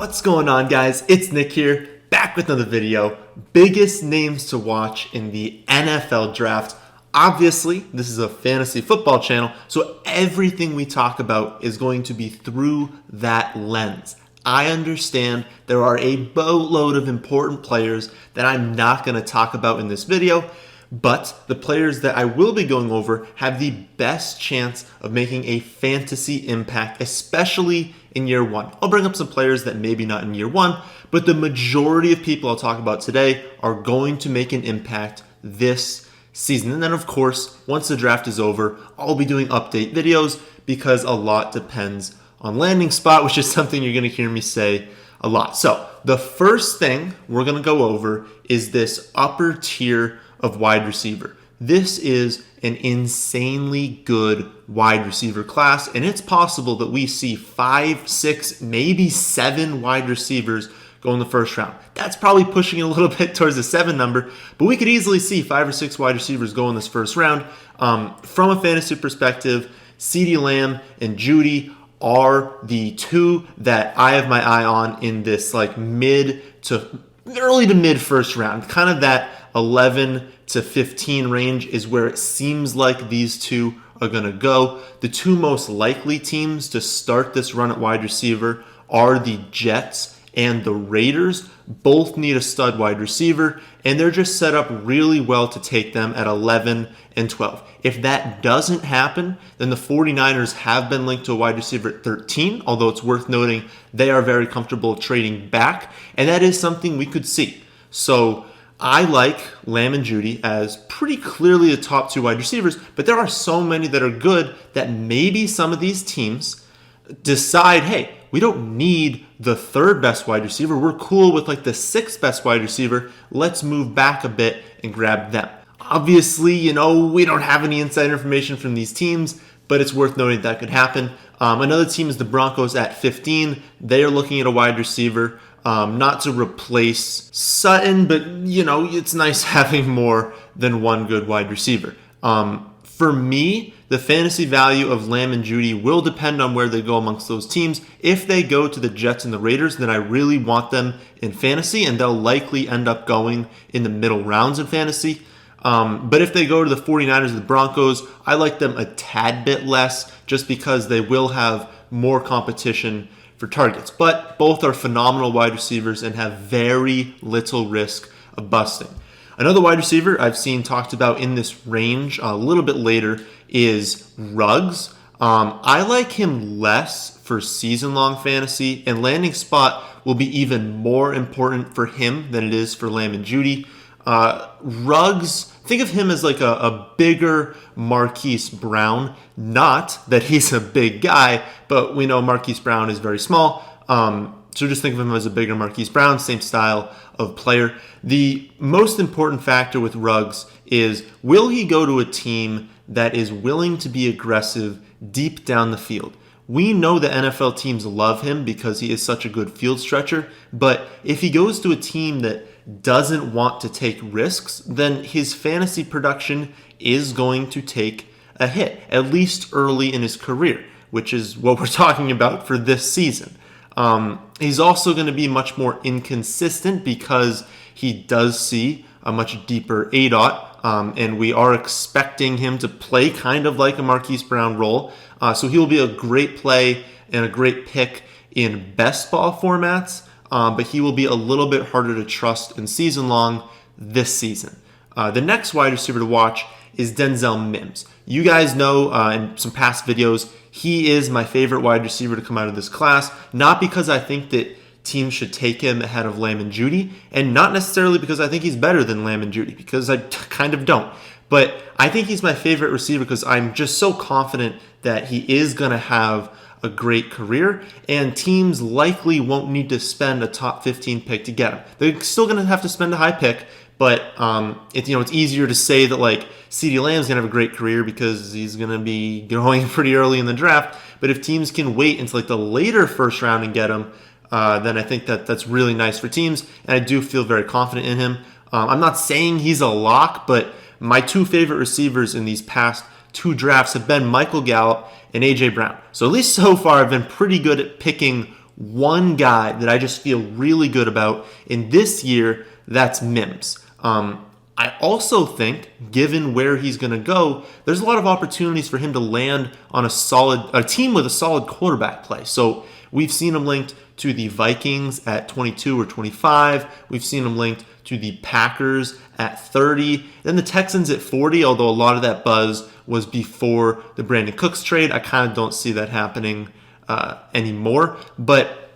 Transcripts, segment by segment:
What's going on, guys? It's Nick here, back with another video. Biggest names to watch in the NFL draft. Obviously, this is a fantasy football channel, so everything we talk about is going to be through that lens. I understand there are a boatload of important players that I'm not going to talk about in this video, but the players that I will be going over have the best chance of making a fantasy impact, especially in year one. I'll bring up some players that maybe not in year one, but the majority of people I'll talk about today are going to make an impact this season. And then, of course, once the draft is over, I'll be doing update videos because a lot depends on landing spot, which is something you're going to hear me say a lot. So the first thing we're going to go over is this upper tier of wide receiver. This is an insanely good wide receiver class, and it's possible that we see 5, 6, maybe 7 wide receivers go in the first round. That's probably pushing it a little bit towards the 7 number, but we could easily see 5 or 6 wide receivers go in this first round. From a fantasy perspective, CeeDee Lamb and Jeudy are the two that I have my eye on in this like early to mid first round. Kind of that 11 to 15 range is where it seems like these two are going to go. The two most likely teams to start this run at wide receiver are the Jets and the Raiders. Both need a stud wide receiver, and they're just set up really well to take them at 11 and 12. If that doesn't happen, then the 49ers have been linked to a wide receiver at 13, although it's worth noting they are very comfortable trading back, and that is something we could see. So I like Lamb and Jeudy as pretty clearly the top 2 wide receivers, but there are so many that are good that maybe some of these teams decide, hey, we don't need the 3rd best wide receiver. We're cool with like the 6th best wide receiver. Let's move back a bit and grab them. Obviously, we don't have any inside information from these teams, but it's worth noting that could happen. Another team is the Broncos at 15. They are looking at a wide receiver. Not to replace Sutton, but it's nice having more than one good wide receiver. For me, the fantasy value of Lamb and Jeudy will depend on where they go amongst those teams. If they go to the Jets and the Raiders, then I really want them in fantasy, and they'll likely end up going in the middle rounds in fantasy. But if they go to the 49ers or the Broncos, I like them a tad bit less just because they will have more competition for targets. But both are phenomenal wide receivers and have very little risk of busting. Another wide receiver I've seen talked about in this range a little bit later is Ruggs. I like him less for season-long fantasy, and landing spot will be even more important for him than it is for Lamb and Jeudy. Ruggs, think of him as like a bigger Marquise Brown. Not that he's a big guy, but we know Marquise Brown is very small. So just think of him as a bigger Marquise Brown, same style of player. The most important factor with Ruggs is, will he go to a team that is willing to be aggressive deep down the field? We know the NFL teams love him because he is such a good field stretcher, but if he goes to a team that doesn't want to take risks, then his fantasy production is going to take a hit, at least early in his career, which is what we're talking about for this season. He's also going to be much more inconsistent because he does see a much deeper ADOT, and we are expecting him to play kind of like a Marquise Brown role. So he'll be a great play and a great pick in best ball formats, but he will be a little bit harder to trust in season long this season. The next wide receiver to watch is Denzel Mims. You guys know in some past videos, he is my favorite wide receiver to come out of this class, not because I think that teams should take him ahead of Lamb and Jeudy, and not necessarily because I think he's better than Lamb and Jeudy, because I kind of don't. But I think he's my favorite receiver because I'm just so confident that he is going to have a great career, and teams likely won't need to spend a top 15 pick to get him. They're still going to have to spend a high pick, but it's easier to say that like CeeDee Lamb's going to have a great career because he's going to be going pretty early in the draft. But if teams can wait until like the later first round and get him, then I think that's really nice for teams, and I do feel very confident in him. I'm not saying he's a lock, but my 2 favorite receivers in these past 2 drafts have been Michael Gallup and A.J. Brown. So at least so far, I've been pretty good at picking one guy that I just feel really good about in this year, that's Mims. I also think, given where he's going to go, there's a lot of opportunities for him to land on a team with a solid quarterback play. So we've seen him linked to the Vikings at 22 or 25. We've seen him linked to the Packers at 30. Then the Texans at 40, although a lot of that buzz was before the Brandon Cooks trade. I kind of don't see that happening anymore. But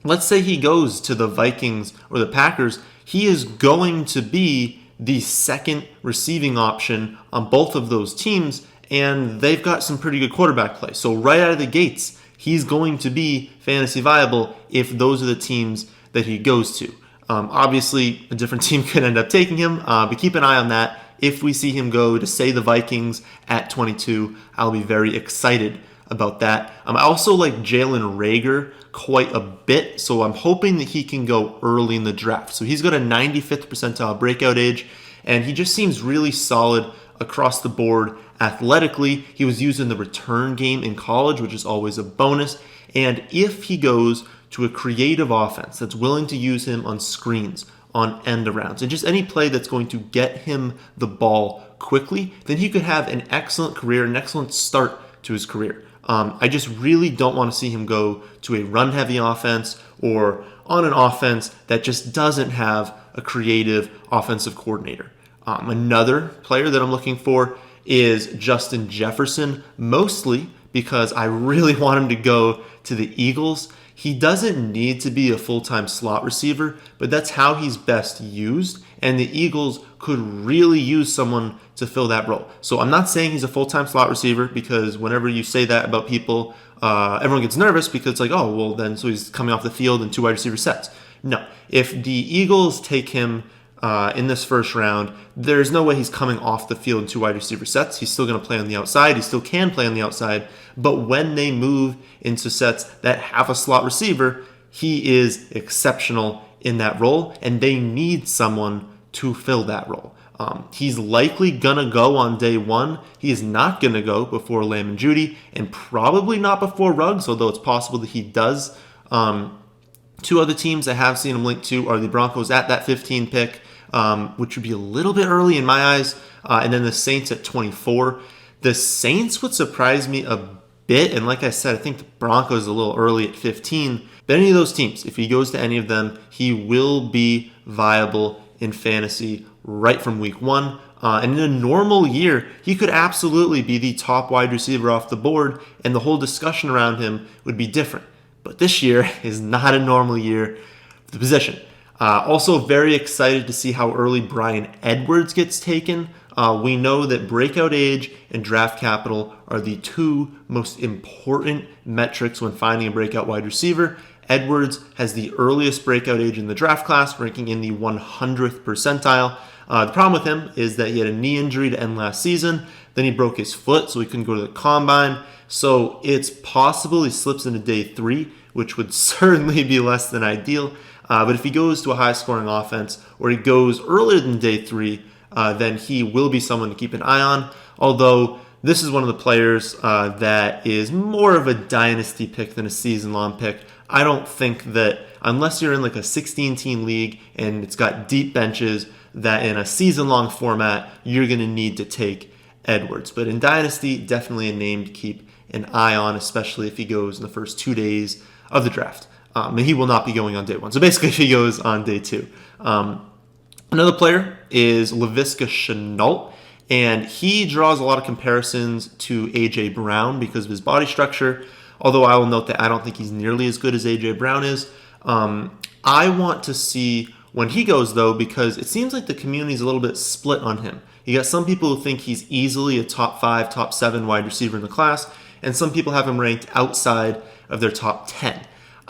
let's say he goes to the Vikings or the Packers. He is going to be the second receiving option on both of those teams, and they've got some pretty good quarterback play. So right out of the gates, he's going to be fantasy viable if those are the teams that he goes to. Obviously, a different team could end up taking him, but keep an eye on that. If we see him go to, say, the Vikings at 22, I'll be very excited about that. I also like Jalen Reagor quite a bit, so I'm hoping that he can go early in the draft. So he's got a 95th percentile breakout age, and he just seems really solid across the board athletically. He was used in the return game in college, which is always a bonus. And if he goes to a creative offense that's willing to use him on screens, on end arounds, and just any play that's going to get him the ball quickly, then he could have an excellent career, an excellent start to his career. I just really don't want to see him go to a run-heavy offense or on an offense that just doesn't have a creative offensive coordinator. Another player that I'm looking for is Justin Jefferson, mostly because I really want him to go to the Eagles. He doesn't need to be a full-time slot receiver, but that's how he's best used, and the Eagles could really use someone to fill that role. So I'm not saying he's a full-time slot receiver, because whenever you say that about people, everyone gets nervous because it's like, oh, well then, so he's coming off the field in two wide receiver sets. No, if the Eagles take him in this first round, there's no way he's coming off the field in two wide receiver sets. He's still going to play on the outside. He still can play on the outside. But when they move into sets that have a slot receiver, he is exceptional in that role, and they need someone to fill that role. He's likely going to go on day one. He is not going to go before Lamb and Judy, and probably not before Ruggs, although it's possible that he does. Two other teams I have seen him linked to are the Broncos at that 15 pick, which would be a little bit early in my eyes, and then the Saints at 24. The Saints would surprise me a bit, and like I said, I think the Broncos a little early at 15. But any of those teams, if he goes to any of them, he will be viable in fantasy right from week one. And in a normal year, he could absolutely be the top wide receiver off the board, and the whole discussion around him would be different. But this year is not a normal year for the position. Also very excited to see how early Bryan Edwards gets taken. We know that breakout age and draft capital are the two most important metrics when finding a breakout wide receiver. Edwards has the earliest breakout age in the draft class, ranking in the 100th percentile. The problem with him is that he had a knee injury to end last season. Then he broke his foot, so he couldn't go to the combine. So it's possible he slips into day 3, which would certainly be less than ideal. But if he goes to a high-scoring offense, or he goes earlier than day 3, then he will be someone to keep an eye on. Although this is one of the players that is more of a dynasty pick than a season-long pick. I don't think that unless you're in like a 16-team league and it's got deep benches, that in a season-long format, you're going to need to take Edwards. But in dynasty, definitely a name to keep an eye on, especially if he goes in the first 2 days of the draft. And he will not be going on day 1. So basically, if he goes on day 2. Another player is Laviska Shenault, and he draws a lot of comparisons to A.J. Brown because of his body structure, although I will note that I don't think he's nearly as good as A.J. Brown is. I want to see when he goes, though, because it seems like the community is a little bit split on him. You got some people who think he's easily a top 5, top 7 wide receiver in the class, and some people have him ranked outside of their top 10.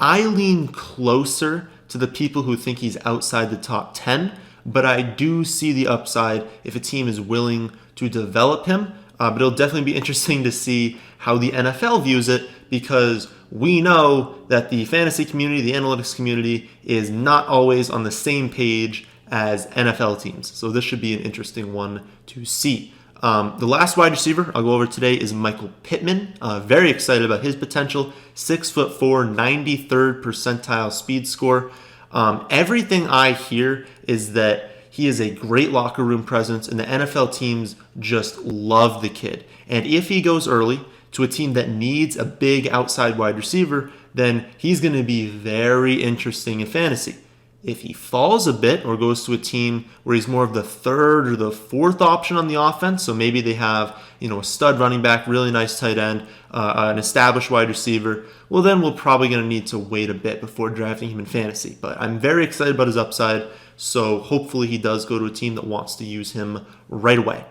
I lean closer to the people who think he's outside the top 10, but I do see the upside if a team is willing to develop him. But it'll definitely be interesting to see how the NFL views it, because we know that the fantasy community, the analytics community, is not always on the same page as NFL teams. So this should be an interesting one to see. The last wide receiver I'll go over today is Michael Pittman. Very excited about his potential. 6'4", 93rd percentile speed score. Everything I hear is that he is a great locker room presence, and the NFL teams just love the kid. And if he goes early to a team that needs a big outside wide receiver, then he's going to be very interesting in fantasy. If he falls a bit or goes to a team where he's more of the third or the fourth option on the offense, so maybe they have a stud running back, really nice tight end, an established wide receiver, well then we're probably going to need to wait a bit before drafting him in fantasy. But I'm very excited about his upside, so hopefully he does go to a team that wants to use him right away.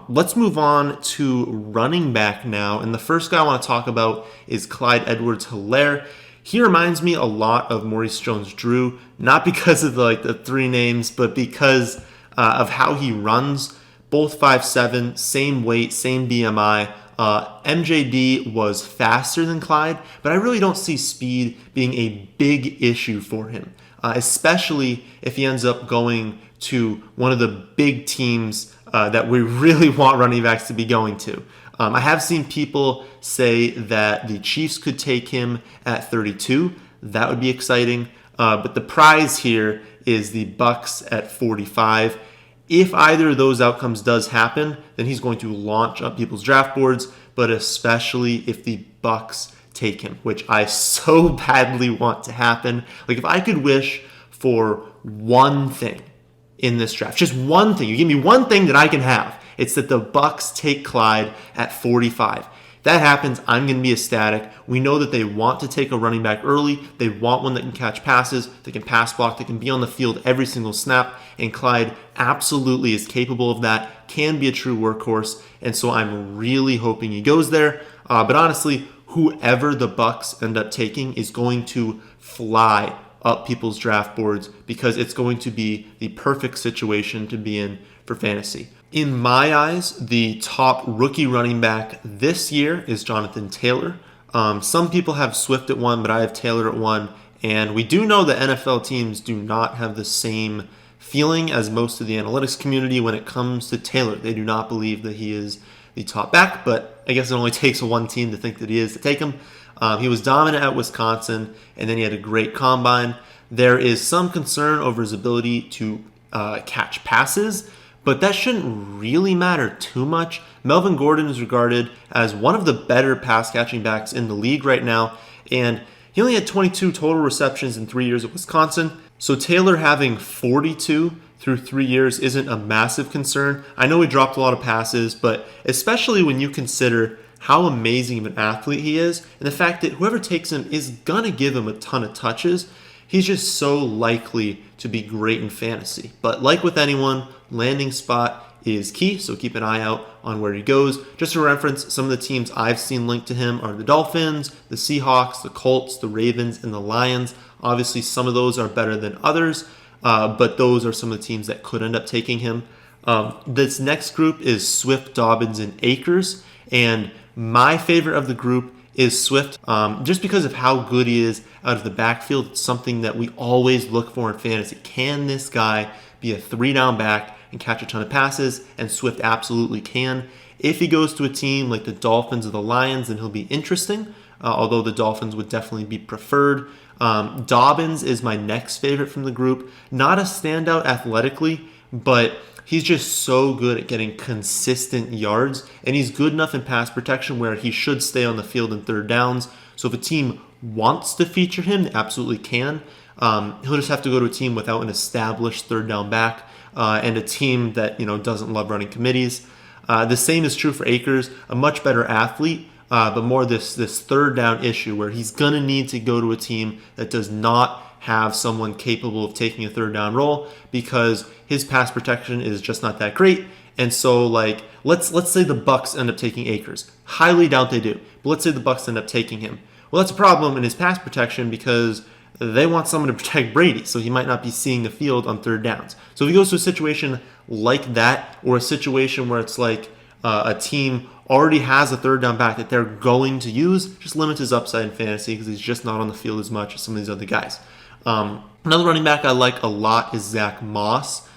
Let's move on to running back now, and the first guy I want to talk about is Clyde Edwards-Helaire. He reminds me a lot of Maurice Jones-Drew, not because of the three names, but because of how he runs. Both 5'7", same weight, same BMI. MJD was faster than Clyde, but I really don't see speed being a big issue for him, especially if he ends up going to one of the big teams that we really want running backs to be going to. I have seen people say that the Chiefs could take him at 32. That would be exciting. But the prize here is the Bucs at 45. If either of those outcomes does happen, then he's going to launch up people's draft boards, but especially if the Bucs take him, which I so badly want to happen. If I could wish for one thing in this draft, just one thing, you give me one thing that I can have, it's that the Bucs take Clyde at 45. If that happens, I'm going to be ecstatic. We know that they want to take a running back early. They want one that can catch passes, they can pass block, they can be on the field every single snap, and Clyde absolutely is capable of that, can be a true workhorse, and so I'm really hoping he goes there. But honestly, whoever the Bucs end up taking is going to fly up people's draft boards because it's going to be the perfect situation to be in for fantasy. In my eyes, the top rookie running back this year is Jonathan Taylor. Some people have Swift at 1, but I have Taylor at 1. And we do know that NFL teams do not have the same feeling as most of the analytics community when it comes to Taylor. They do not believe that he is the top back, but I guess it only takes one team to think that he is to take him. He was dominant at Wisconsin, and then he had a great combine. There is some concern over his ability to catch passes, but that shouldn't really matter too much. Melvin Gordon is regarded as one of the better pass-catching backs in the league right now, and he only had 22 total receptions in 3 years at Wisconsin. So Taylor having 42 through 3 years isn't a massive concern. I know he dropped a lot of passes, but especially when you consider how amazing of an athlete he is, and the fact that whoever takes him is gonna give him a ton of touches, he's just so likely to be great in fantasy. But like with anyone, landing spot is key, so keep an eye out on where he goes. Just for reference, some of the teams I've seen linked to him are the Dolphins, the Seahawks, the Colts, the Ravens, and the Lions. Obviously, some of those are better than others, but those are some of the teams that could end up taking him. This next group is Swift, Dobbins, and Akers, and my favorite of the group is Swift, just because of how good he is out of the backfield. It's something that we always look for in fantasy. Can this guy be a 3-down back and catch a ton of passes? And Swift absolutely can. If he goes to a team like the Dolphins or the Lions, then he'll be interesting, although the Dolphins would definitely be preferred. Dobbins is my next favorite from the group. Not a standout athletically, but he's just so good at getting consistent yards, and he's good enough in pass protection where he should stay on the field in third downs. So if a team wants to feature him, they absolutely can. He'll just have to go to a team without an established third down back and a team that doesn't love running committees. The same is true for Akers, a much better athlete, but more this third down issue where he's going to need to go to a team that does not have someone capable of taking a third down role because his pass protection is just not that great. And so let's say the Bucs end up taking Akers. Highly doubt they do, but let's say the Bucs end up taking him. Well, that's a problem in his pass protection because they want someone to protect Brady, so he might not be seeing the field on third downs. So if he goes to a situation like that, or a situation where it's like a team already has a third down back that they're going to use, just limits his upside in fantasy because he's just not on the field as much as some of these other guys. Another running back I like a lot is Zach Moss,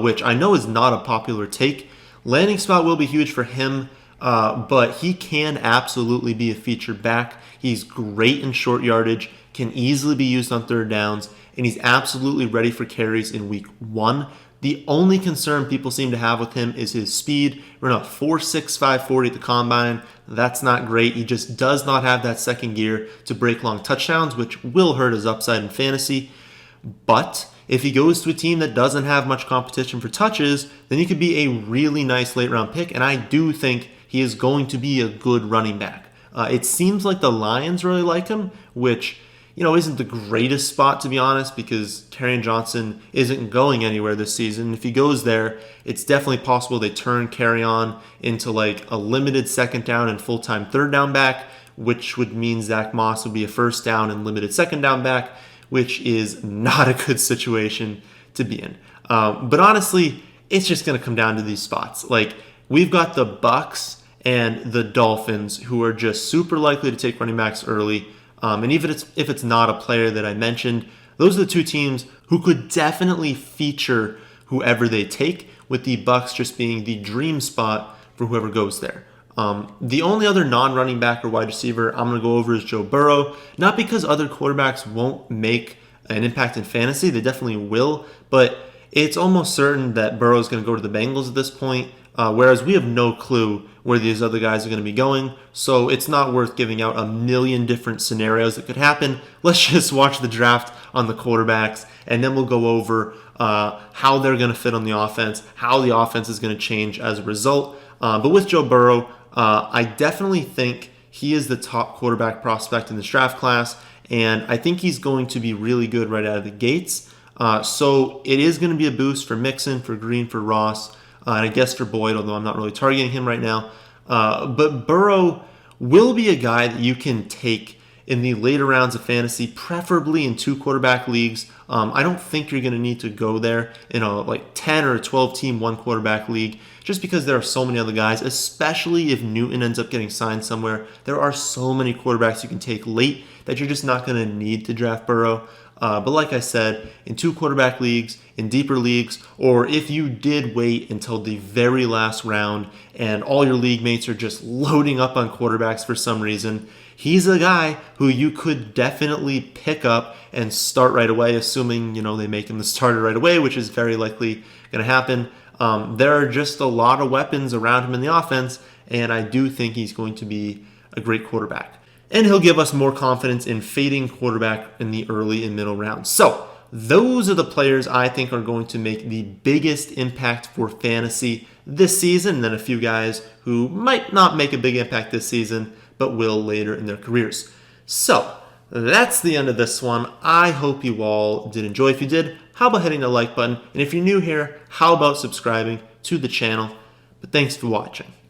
which I know is not a popular take. Landing spot will be huge for him, but he can absolutely be a featured back. He's great in short yardage, can easily be used on third downs, and he's absolutely ready for carries in week 1. The only concern people seem to have with him is his speed. Ran a 4.6 540 at the combine. That's not great. He just does not have that second gear to break long touchdowns, which will hurt his upside in fantasy. But if he goes to a team that doesn't have much competition for touches, then he could be a really nice late round pick, and I do think he is going to be a good running back. It seems like the Lions really like him, which isn't the greatest spot, to be honest, because Kerryon Johnson isn't going anywhere this season. If he goes there, it's definitely possible they turn Kerryon into like a limited second down and full-time third down back, which would mean Zach Moss would be a first down and limited second down back, which is not a good situation to be in. But honestly, it's just going to come down to these spots. Like, we've got the Bucs and the Dolphins, who are just super likely to take running backs early. And even if it's not a player that I mentioned, those are the two teams who could definitely feature whoever they take, with the Bucs just being the dream spot for whoever goes there. The only other non-running back or wide receiver I'm going to go over is Joe Burrow. Not because other quarterbacks won't make an impact in fantasy, they definitely will, but it's almost certain that Burrow is going to go to the Bengals at this point. Whereas we have no clue where these other guys are going to be going, so it's not worth giving out a million different scenarios that could happen. Let's just watch the draft on the quarterbacks, and then we'll go over how they're going to fit on the offense, how the offense is going to change as a result. But with Joe Burrow, I definitely think he is the top quarterback prospect in this draft class, and I think he's going to be really good right out of the gates. So it is going to be a boost for Mixon, for Green, for Ross, and I guess for Boyd, although I'm not really targeting him right now. But Burrow will be a guy that you can take in the later rounds of fantasy, preferably in 2 quarterback leagues. I don't think you're going to need to go there in a 10 or a 12 team 1 quarterback league, just because there are so many other guys, especially if Newton ends up getting signed somewhere. There are so many quarterbacks you can take late that you're just not going to need to draft Burrow. But like I said, in 2 quarterback leagues, in deeper leagues, or if you did wait until the very last round and all your league mates are just loading up on quarterbacks for some reason, he's a guy who you could definitely pick up and start right away, assuming they make him the starter right away, which is very likely going to happen. There are just a lot of weapons around him in the offense, and I do think he's going to be a great quarterback. And he'll give us more confidence in fading quarterback in the early and middle rounds. So those are the players I think are going to make the biggest impact for fantasy this season, and then a few guys who might not make a big impact this season, but will later in their careers. So that's the end of this one. I hope you all did enjoy. If you did, how about hitting the like button? And if you're new here, how about subscribing to the channel? But thanks for watching.